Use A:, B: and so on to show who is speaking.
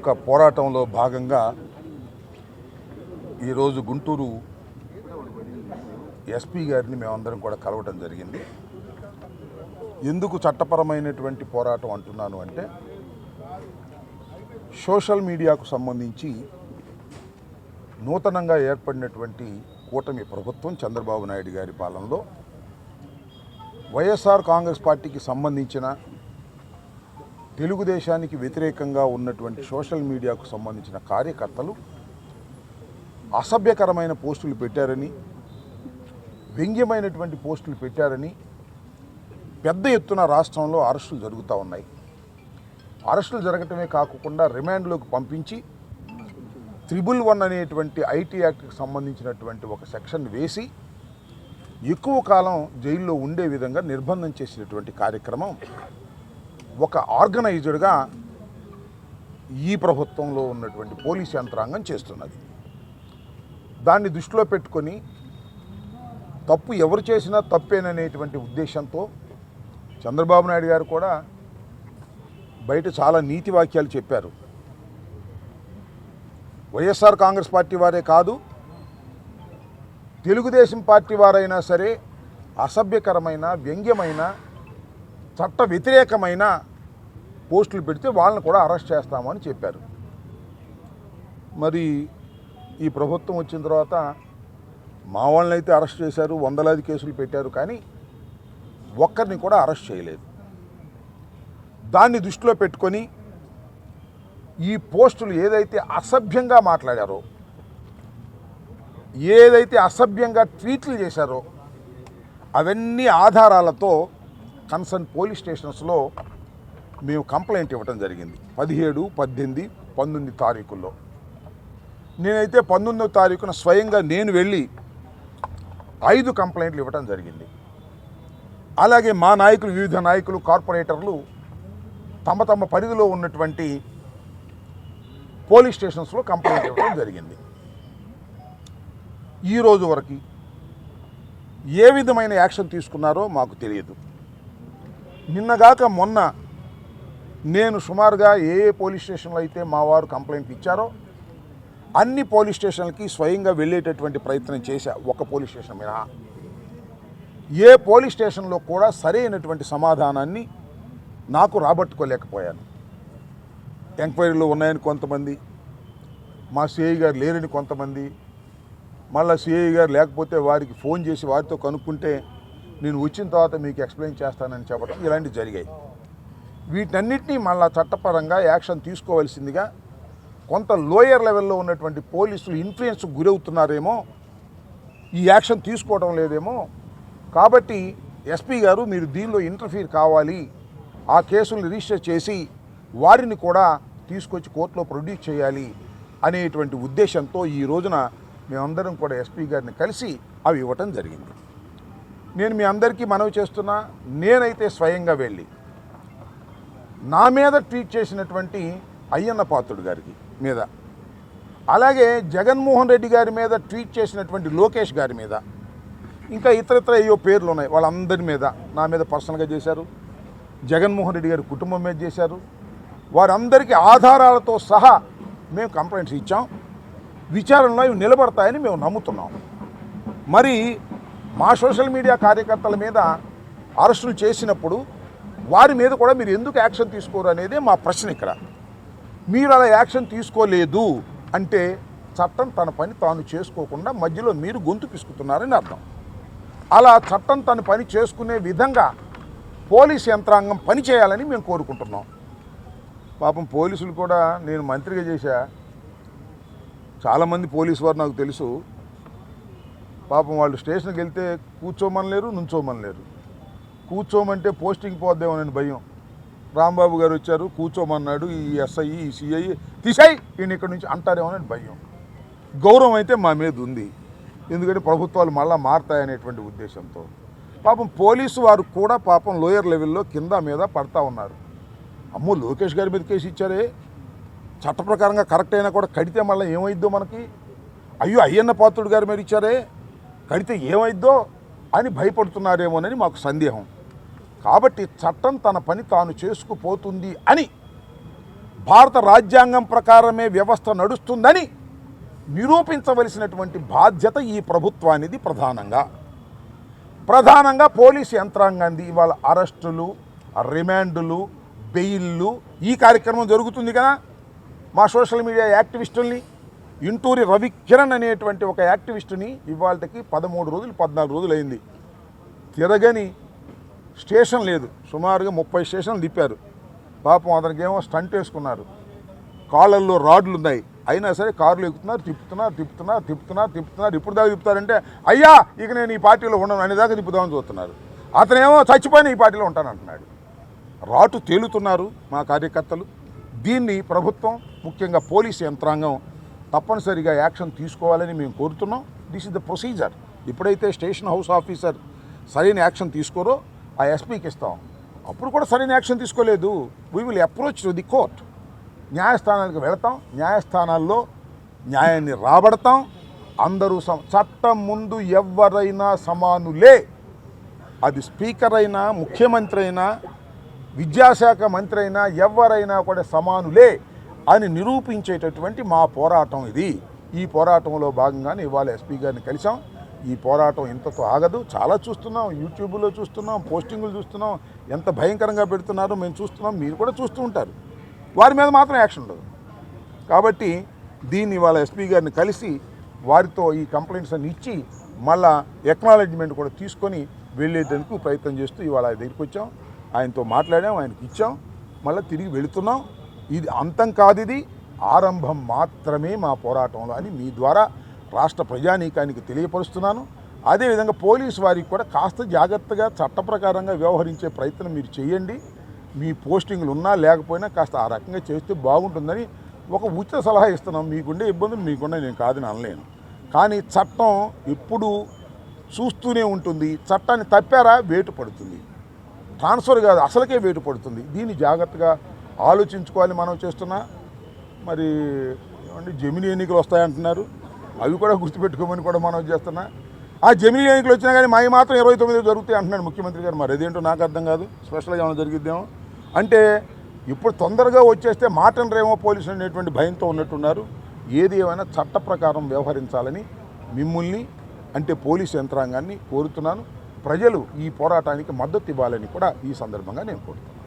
A: ఒక పోరాటంలో భాగంగా ఈరోజు గుంటూరు ఎస్పీ గారిని మేమందరం కూడా కలవటం జరిగింది. ఎందుకు చట్టపరమైనటువంటి పోరాటం అంటున్నాను అంటే, సోషల్ మీడియాకు సంబంధించి నూతనంగా ఏర్పడినటువంటి కూటమి ప్రభుత్వం చంద్రబాబు నాయుడు గారి పాలనలో వైఎస్ఆర్ కాంగ్రెస్ పార్టీకి సంబంధించిన తెలుగుదేశానికి వ్యతిరేకంగా ఉన్నటువంటి సోషల్ మీడియాకు సంబంధించిన కార్యకర్తలు అసభ్యకరమైన పోస్టులు పెట్టారని, వ్యంగ్యమైనటువంటి పోస్టులు పెట్టారని పెద్ద ఎత్తున రాష్ట్రంలో అరెస్టులు జరుగుతూ ఉన్నాయి. అరెస్టులు జరగటమే కాకుండా రిమాండ్లోకి పంపించి 111 అనేటువంటి ఐటీ యాక్ట్కి సంబంధించినటువంటి ఒక సెక్షన్ వేసి ఎక్కువ కాలం జైల్లో ఉండే విధంగా నిర్బంధం చేసినటువంటి కార్యక్రమం ఒక ఆర్గనైజ్డ్గా ఈ ప్రభుత్వంలో ఉన్నటువంటి పోలీస్ యంత్రాంగం చేస్తున్నది. దాన్ని దృష్టిలో పెట్టుకొని తప్పు ఎవరు చేసినా తప్పేననేటువంటి ఉద్దేశంతో చంద్రబాబు నాయుడు గారు కూడా బయట చాలా నీతి వాక్యాలు చెప్పారు. వైఎస్ఆర్ కాంగ్రెస్ పార్టీ వారే కాదు, తెలుగుదేశం పార్టీ వారైనా సరే అసభ్యకరమైన, వ్యంగ్యమైన, చట్ట వ్యతిరేకమైన పోస్టులు పెడితే వాళ్ళని కూడా అరెస్ట్ చేస్తామని చెప్పారు. మరి ఈ ప్రభుత్వం వచ్చిన తర్వాత మా వాళ్ళని అయితే అరెస్ట్ చేశారు, వందలాది కేసులు పెట్టారు, కానీ ఒక్కరిని కూడా అరెస్ట్ చేయలేదు. దాన్ని దృష్టిలో పెట్టుకొని ఈ పోస్టులు ఏదైతే అసభ్యంగా మాట్లాడారో, ఏదైతే అసభ్యంగా ట్వీట్లు చేశారో అవన్నీ ఆధారాలతో కన్సర్న్ పోలీస్ స్టేషన్స్లో మేము కంప్లైంట్ ఇవ్వడం జరిగింది. 17, 18, 19 తారీఖుల్లో. నేనైతే 19వ తారీఖున స్వయంగా నేను వెళ్ళి 5 కంప్లైంట్లు ఇవ్వడం జరిగింది. అలాగే మా నాయకులు, వివిధ నాయకులు, కార్పొరేటర్లు తమ తమ పరిధిలో ఉన్నటువంటి పోలీస్ స్టేషన్స్లో కంప్లైంట్ ఇవ్వడం జరిగింది. ఈరోజు వరకు ఏ విధమైన యాక్షన్ తీసుకున్నారో మాకు తెలియదు. నిన్నగాక మొన్న నేను సుమారుగా ఏ పోలీస్ స్టేషన్లో అయితే మా వారు కంప్లైంట్ ఇచ్చారో అన్ని పోలీస్ స్టేషన్లకి స్వయంగా వెళ్ళేటటువంటి ప్రయత్నం చేశా, ఒక పోలీస్ స్టేషన్ మినహా. ఏ పోలీస్ స్టేషన్లో కూడా సరైనటువంటి సమాధానాన్ని నాకు రాబట్టుకోలేకపోయాను. ఎంక్వైరీలో ఉన్నాయని కొంతమంది, మా సిఐ గారు లేరని కొంతమంది, మళ్ళీ సిఐ గారు లేకపోతే వారికి ఫోన్ చేసి వారితో కనుక్కుంటే నేను వచ్చిన తర్వాత మీకు ఎక్స్ప్లెయిన్ చేస్తానని చెప్పడం, ఇలాంటివి జరిగాయి. వీటన్నిటినీ మళ్ళా చట్టపరంగా యాక్షన్ తీసుకోవాల్సిందిగా కొంత లోయర్ లెవెల్లో ఉన్నటువంటి పోలీసులు ఇన్ఫ్లుయెన్స్ గురవుతున్నారేమో, ఈ యాక్షన్ తీసుకోవడం లేదేమో, కాబట్టి ఎస్పీ గారు మీరు దీనిలో ఇంటర్ఫీర్ కావాలి, ఆ కేసులను రిజిస్టర్ చేసి వారిని కూడా తీసుకొచ్చి కోర్టులో ప్రొడ్యూస్ చేయాలి అనేటువంటి ఉద్దేశంతో ఈ రోజున మేమందరం కూడా ఎస్పీ గారిని కలిసి అవి ఇవ్వటం జరిగింది. నేను మీ అందరికీ మనవి చేస్తున్నా, నేనైతే స్వయంగా వెళ్ళి నా మీద ట్వీట్ చేసినటువంటి అయ్యన్న పాత్రుడు గారికి మీద, అలాగే జగన్మోహన్ రెడ్డి గారి మీద ట్వీట్ చేసినటువంటి లోకేష్ గారి మీద, ఇంకా ఇతరత్ర ఏయో పేర్లు ఉన్నాయి, వాళ్ళందరి మీద నా మీద పర్సనల్గా చేశారు. జగన్మోహన్ రెడ్డి గారి కుటుంబం మీద చేశారు. వారందరికీ ఆధారాలతో సహా మేము కంప్లైంట్స్ ఇచ్చాం. విచారణలో ఇవి నిలబడతాయని మేము నమ్ముతున్నాం. మరి మా సోషల్ మీడియా కార్యకర్తల మీద అరెస్టులు చేసినప్పుడు వారి మీద కూడా మీరు ఎందుకు యాక్షన్ తీసుకోరు అనేది మా ప్రశ్న. ఇక్కడ మీరు అలా యాక్షన్ తీసుకోలేదు అంటే చట్టం తన పని తాను చేసుకోకుండా మధ్యలో మీరు గొంతు పిసుకుతున్నారని అర్థం. అలా చట్టం తన పని చేసుకునే విధంగా పోలీస్ యంత్రాంగం పనిచేయాలని మేము కోరుకుంటున్నాం. పాపం పోలీసులు కూడా, నేను మంత్రిగా చేశా, చాలామంది పోలీసు వారు నాకు తెలుసు. పాపం వాళ్ళు స్టేషన్కి వెళ్తే కూర్చోమనలేరు, నుంచోమనలేరు. కూర్చోమంటే పోస్టింగ్ పోద్దేమోనని భయం. రాంబాబు గారు వచ్చారు, కూర్చోమన్నాడు, ఈ ఎస్ఐ, ఈ సిఐ తీసాయి ఈయన ఇక్కడి నుంచి అంటారేమోనని భయం. గౌరవం అయితే మా మీద ఉంది, ఎందుకంటే ప్రభుత్వాలు మళ్ళీ మారతాయనేటువంటి ఉద్దేశంతో. పాపం పోలీసు వారు కూడా పాపం లోయర్ లెవెల్లో కింద మీద పడతా ఉన్నారు. అమ్మో, లోకేష్ గారి మీద కేసు ఇచ్చారే, చట్ట ప్రకారంగా కరెక్ట్ అయినా కూడా కడితే మళ్ళీ ఏమైద్దో మనకి, అయ్యో అయ్యన్న పాత్రుడు గారి మీద ఇచ్చారే, కడితే ఏమైద్దో అని భయపడుతున్నారేమోనని మాకు సందేహం. కాబట్టి చట్టం తన పని తాను చేసుకుపోతుంది అని భారత రాజ్యాంగం ప్రకారమే వ్యవస్థ నడుస్తుందని నిరూపించవలసినటువంటి బాధ్యత ఈ ప్రభుత్వానిది. ప్రధానంగా పోలీసు యంత్రాంగాన్ని ఇవాళ అరెస్టులు, రిమాండులు, బెయిల్లు ఈ కార్యక్రమం జరుగుతుంది కదా. మా సోషల్ మీడియా యాక్టివిస్టుల్ని, ఇంటూరి రవికిరణ్ అనేటువంటి ఒక యాక్టివిస్టుని ఇవాళకి 13 రోజులు 14 రోజులు అయింది. తిరగని స్టేషన్ లేదు. సుమారుగా 30 స్టేషన్లు తిప్పారు. పాపం అతనికి ఏమో స్టంట్ వేసుకున్నారు, కాళ్ళల్లో రాడ్లు ఉన్నాయి. అయినా సరే కారులు ఎక్కుతున్నారు, తిప్పుతున్నారు. ఇప్పుడు దాకా తిప్పుతారంటే అయ్యా ఇక నేను ఈ పార్టీలో ఉండను అనేదాకా తిప్పుదామని చూస్తున్నారు. అతనేమో చచ్చిపోయిన ఈ పార్టీలో ఉంటానంటున్నాడు. రాటు తేలుతున్నారు మా కార్యకర్తలు. దీన్ని ప్రభుత్వం, ముఖ్యంగా పోలీసు యంత్రాంగం తప్పనిసరిగా యాక్షన్ తీసుకోవాలని మేము కోరుతున్నాం. This is the procedure. ఎప్పుడైతే స్టేషన్ హౌస్ ఆఫీసర్ సరైన యాక్షన్ తీసుకోరో ఆ ఎస్పీకి ఇస్తాం. అప్పుడు కూడా సరైన యాక్షన్ తీసుకోలేదు, we will approach to the court. న్యాయస్థానానికి వెళతాం, న్యాయస్థానాల్లో న్యాయాన్ని రాబడతాం. అందరూ చట్టం ముందు ఎవరైనా సమానులే. అది స్పీకర్ అయినా, ముఖ్యమంత్రి అయినా, విద్యాశాఖ మంత్రి అయినా, ఎవరైనా కూడా సమానులే అని నిరూపించేటటువంటి మా పోరాటం ఇది. ఈ పోరాటంలో భాగంగానే ఇవాళ ఎస్పీ గారిని కలిసాం. ఈ పోరాటం ఇంతతో ఆగదు. చాలా చూస్తున్నాం, యూట్యూబ్లో చూస్తున్నాం, పోస్టింగులు చూస్తున్నాం, ఎంత భయంకరంగా పెడుతున్నారో మేము చూస్తున్నాం. మీరు కూడా చూస్తూ ఉంటారు. వారి మీద మాత్రం యాక్షన్ ఉండదు. కాబట్టి దీన్ని ఇవాళ ఎస్పీ గారిని కలిసి వారితో ఈ కంప్లైంట్స్ అన్ని ఇచ్చి మళ్ళా ఎక్నాలెడ్జ్మెంట్ కూడా తీసుకొని వెళ్ళేందుకు ప్రయత్నం చేస్తూ ఇవాళ దగ్గరికి వచ్చాం. ఆయనతో మాట్లాడాం, ఆయనకి ఇచ్చాం, మళ్ళీ తిరిగి వెళుతున్నాం. ఇది అంతం కాదు, ఇది ఆరంభం మాత్రమే మా పోరాటంలో అని మీ ద్వారా రాష్ట్ర ప్రజానీకానికి తెలియపరుస్తున్నాను. అదేవిధంగా పోలీసు వారికి కూడా కాస్త జాగ్రత్తగా చట్ట ప్రకారంగా వ్యవహరించే ప్రయత్నం మీరు చేయండి. మీ పోస్టింగ్లు ఉన్నా లేకపోయినా కాస్త ఆ రకంగా చేస్తే బాగుంటుందని ఒక ఉచిత సలహా ఇస్తున్నాం. మీకుండే ఇబ్బందులు మీకున్నా, నేను కాదని అనలేను. కానీ చట్టం ఎప్పుడూ చూస్తూనే ఉంటుంది. చట్టాన్ని తప్పారా వేటు పడుతుంది, ట్రాన్స్ఫర్ కాదు అసలుకే వేటు పడుతుంది. దీన్ని జాగ్రత్తగా ఆలోచించుకోవాలి. మనం చేస్తున్నా మరి ఏమంటే జమిని ఎన్నికలు వస్తాయంటున్నారు, అవి కూడా గుర్తుపెట్టుకోమని కూడా మనం చేస్తున్నా. ఆ జమిని ఎన్నికలు వచ్చినా కానీ మావి మాత్రం 29 జరుగుతాయి అంటున్నాడు ముఖ్యమంత్రి గారు. మరి అదేంటో నాకు అర్థం కాదు. స్పెషల్గా ఏమైనా జరిగిద్దేమో అంటే ఇప్పుడు తొందరగా వచ్చేస్తే మాటనరేమో పోలీసులు అనేటువంటి భయంతో ఉన్నట్టున్నారు. ఏది ఏమైనా చట్ట ప్రకారం వ్యవహరించాలని మిమ్మల్ని అంటే పోలీసు యంత్రాంగాన్ని కోరుతున్నాను. ప్రజలు ఈ పోరాటానికి మద్దతు ఇవ్వాలని కూడా ఈ సందర్భంగా నేను కోరుతున్నాను.